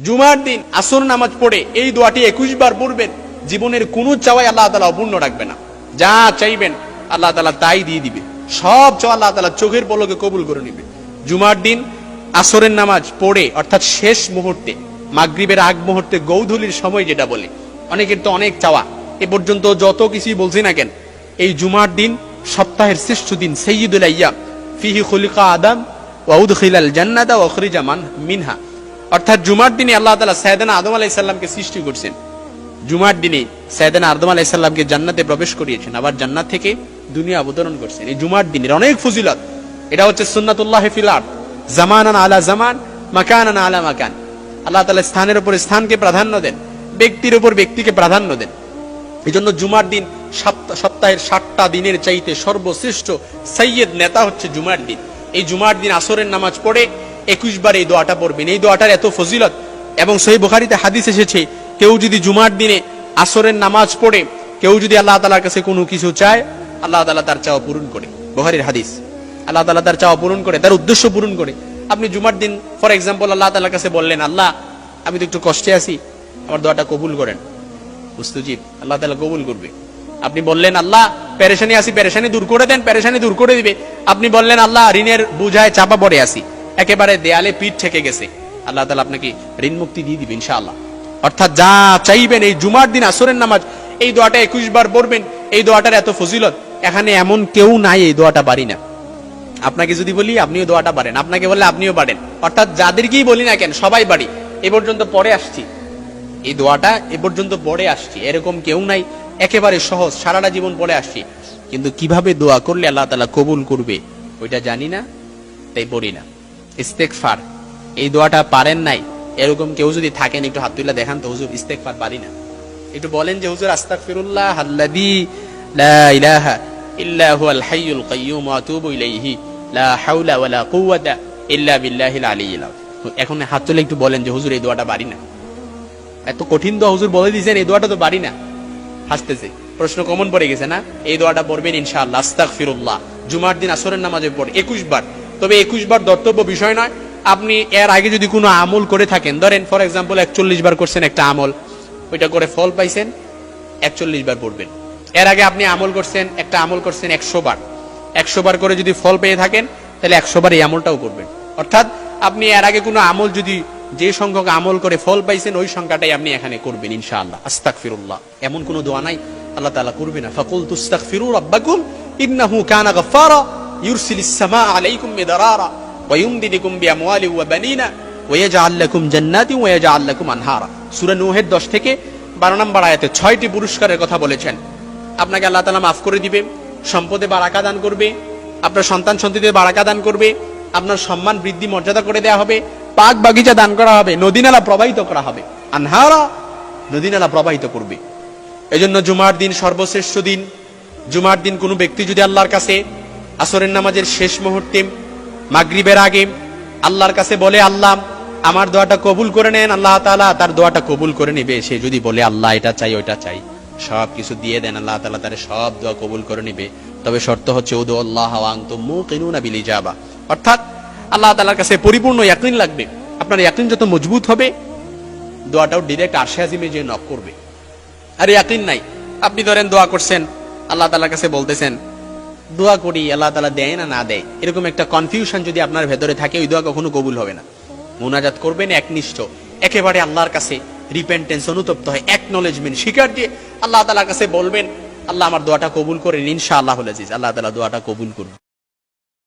জুমার দিন আসর নামাজ পড়ে এই দোয়াটি 21 বার পড়বেন, জীবনের কোন চাওয়াই আল্লাহ তাআলা অপূর্ণ রাখবে না। যা চাইবেন আল্লাহ তাআলা তাই দিয়ে দিবে, সব চাওয়া আল্লাহ তাআলা চোখের পলকে কবুল করে নিবে। জুমার দিন আসরের নামাজ পড়ে অর্থাৎ শেষ মুহূর্তে, মাগরিবের আগ মুহূর্তে, গৌধূলির সময় যেটা বলে, অনেকের তো অনেক চাওয়া, এ পর্যন্ত যত কিছুই বলছি না কেন, এই জুমার দিন সপ্তাহের শ্রেষ্ঠ দিন, সাইয়্যিদুল আইয়াম, ফিহি খুলিকা আদম ওয়া উদখিলাল জান্নাতা ওয়া উখরিজা মিনহা। অর্থাৎ জুমার দিনে আল্লাহ তাআলা সাইয়েদনা আদম আলাইহিস সালামকে সৃষ্টি করেছেন, জুমার দিনে সাইয়েদনা আদম আলাইহিস সালামকে জান্নাতে প্রবেশ করিয়েছেন, আবার জান্নাত থেকে দুনিয়া অবতরণ করেছেন। এই জুমার দিনের অনেক ফজিলত। এটা হচ্ছে সুন্নাতুল্লাহি ফিল আরদ, জামানান আলা জামান, মাকানান আলা মাকান। আল্লাহ তাআলা স্থানের উপর স্থানকে প্রাধান্য দেন, ব্যক্তির উপর ব্যক্তিকে প্রাধান্য দেন। এই জন্য জুমার দিন সপ্তাহের 7টা দিনের চাইতে সর্বশ্রেষ্ঠ সাইয়্যিদ নেতা হচ্ছে জুমার দিন। এই জুমার দিন আসরের নামাজ পড়ে 21 বার এই দোয়াটা পড়বেন। এই দোয়াটার এত ফজিলত, এবং সহিহ বুখারীতে হাদিস এসেছে, কেউ যদি জুমার দিনে আসরের নামাজ পড়ে কেউ যদি আল্লাহ তাআলার কাছে কোনো কিছু চায়, আল্লাহ তাআলা তার চাওয়া পূরণ করে। বুখারীর হাদিস, আল্লাহ তাআলা তার চাওয়া পূরণ করে, তার উদ্দেশ্য পূরণ করে। আপনি জুমার দিন ফর এক্সাম্পল আল্লাহ তাআলার কাছে বললেন, আল্লাহ আমি তো একটু কষ্টে আছি, আমার দোয়াটা কবুল করেন, মুস্তাজিব, আল্লাহ তাআলা কবুল করবে। আপনি বললেন, আল্লাহ পেরেশানি আছি, পেরেশানি দূর করে দেন, পেরেশানি দূর করে দিবে। আপনি বললেন, আল্লাহ ঋণের বোঝায় চাপা পড়ে আছি, একেবারে দেয়ালে পিঠ ঠেকে গেছে, আল্লাহ তাআলা আপনাকে ঋণ মুক্তি দিয়ে দিবে ইনশাআল্লাহ। অর্থাৎ যা চাইবেন এই জুমার দিন আসরের নামাজ এই দোয়াটা 21 বার পড়বেন। এই দোয়াটার এত ফজিলত, এখানে এমন কেউ নাই এই দোয়াটা পারি না। আপনাকে যদি বলি আপনিও দোয়াটা পারেন, আপনাকে বললে আপনিও পারেন, অর্থাৎ যাদেরকেই বলি না কেন সবাই পারি। এ পর্যন্ত পড়ে আসছি, এই দোয়াটা এ পর্যন্ত পড়ে আসছি, এরকম কেউ নাই, একেবারে সহজ, সারাটা জীবন পড়ে আসছি। কিন্তু কিভাবে দোয়া করলে আল্লাহ তাআলা কবুল করবে ওইটা জানি না, তাই পড়ি না। ইস্তেগফার, এই দোয়াটা পারেন নাই এরকম কেউ যদি থাকেন একটু হাত তুলে দেখান তো, হুজুর ইস্তেগফার পারি না, একটু বলেন যে হুজুর আস্তাগফিরুল্লাহ আল্লাযী লা ইলাহা ইল্লা হুয়াল হাইয়ুল কাইয়্যুম ওয়া আতুবু ইলাইহি লা হাওলা ওয়ালা কুওয়াতা ইল্লা বিল্লাহিল আলিয়্যিল আযীম। এখন হাত তুলে একটু বলেন যে হুজুর এই দোয়াটা পারি না। এত কঠিন দোয়া হুজুর বলে দিয়েছেন, এই দোয়াটা তো পারি না। হাসতেছে, প্রশ্ন কমন পড়ে গেছে না? এই দোয়াটা পড়বেন ইনশাআল্লাহ, আস্তাগফিরুল্লাহ, জুমার দিন আসরের নামাজে পড়ে 21 বার। তবে 21 বার দর্তব্য বিষয় নয়, আপনি এর আগে যদি কোনো আমল করে থাকেন, ধরেন ফর এক্সাম্পল 41 বার করছেন একটা আমল, ওইটা করে ফল পাইছেন, 41 বার পড়বেন। এর আগে আপনি আমল করছেন, একটা আমল করছেন 100 বার, 100 বার করে যদি ফল পেয়ে থাকেন তাহলে 100 বার এই আমলটাও করবেন। অর্থাৎ আপনি এর আগে কোনো আমল যদি যে সংখ্যক আমল করে ফল পাইছেন ওই সংখ্যাটাই আপনি এখানে করবেন ইনশাআল্লাহ। আস্তাগফিরুল্লাহ, এমন কোন দোয়া নাই আল্লাহ তাআলা করবে না। ফাকুলতু আস্তাগফিরু রাব্বাকুম ইন্নাহু কানা গাফফারা ইউরসিলিস সামাআ আলাইকুম মিদরারা ওয়া ইউমদিদুকুম বিআমওয়ালি ওয়া বানিনা ওয়া ইয়াজআল লাকুম জান্নাতিন ওয়া ইয়াজআল লাকুম আনহারা। সূরা নূহের 10 থেকে 12 নম্বর আয়াতে 6টি পুরস্কারের কথা বলেছেন। আপনাকে আল্লাহ তাআলা মাফ করে দিবে, সম্পদে বারাকা দান করবে, আপনার সন্তান সন্ততিদের বারাকা দান করবে, আপনার সম্মান বৃদ্ধি মর্যাদা করে দেয়া হবে, পাক বাগিচা দান করা হবে, নদী নালা প্রবাহিত করা হবে, আনহারা, নদী নালা প্রবাহিত করবে। এজন্য জুমার দিন সর্বশ্রেষ্ঠ দিন। জুমার দিন কোনো ব্যক্তি যদি আল্লাহর কাছে আসরের নামাজের শেষ মুহূর্তে, মাগরিবের আগে আল্লাহর কাছে বলে, আল্লাহ আমার দোয়াটা কবুল করে নেন, আল্লাহ তাআলা তার দোয়াটা কবুল করে নেবে। সে যদি বলে আল্লাহ এটা চাই ওইটা চাই, সব কিছু দিয়ে দেন, আল্লাহ তাআলা তার সব দোয়া কবুল করে নেবে। তবে শর্ত হচ্ছে উদুল্লাহ ওয়া আনতুম মুকিনুনা বিল ইজাবা, অর্থাৎ আল্লাহ তাআলার কাছে পরিপূর্ণ ইয়াকিন লাগবে। আপনার ইয়াকিন যত মজবুত হবে, দোয়াটাও ডাইরেক্ট আরশে আজিমে যে নক করবে। আর ইয়াকিন নাই, আপনি ধরেন দোয়া করছেন, আল্লাহ তাআলার কাছে বলতেছেন দোয়া করি, আল্লাহ তাআলা দেয় না দেয়, এরকম একটা কনফিউশন যদি আপনার ভেতরে থাকে, ওই দোয়া কখনো কবুল হবে না। মুনাজাত করবেন একনিষ্ঠ, একেবারে আল্লাহর কাছে রিপেন্টেন্স, অনুতপ্ত হয়, অ্যাকনলেজমেন্ট, স্বীকার দিয়ে আল্লাহ তাআলার কাছে বলবেন, আল্লাহ আমার দোয়াটা কবুল করেন, ইনশাআল্লাহুল আজিজ, আল্লাহ তাআলা দোয়াটা কবুল করবেন।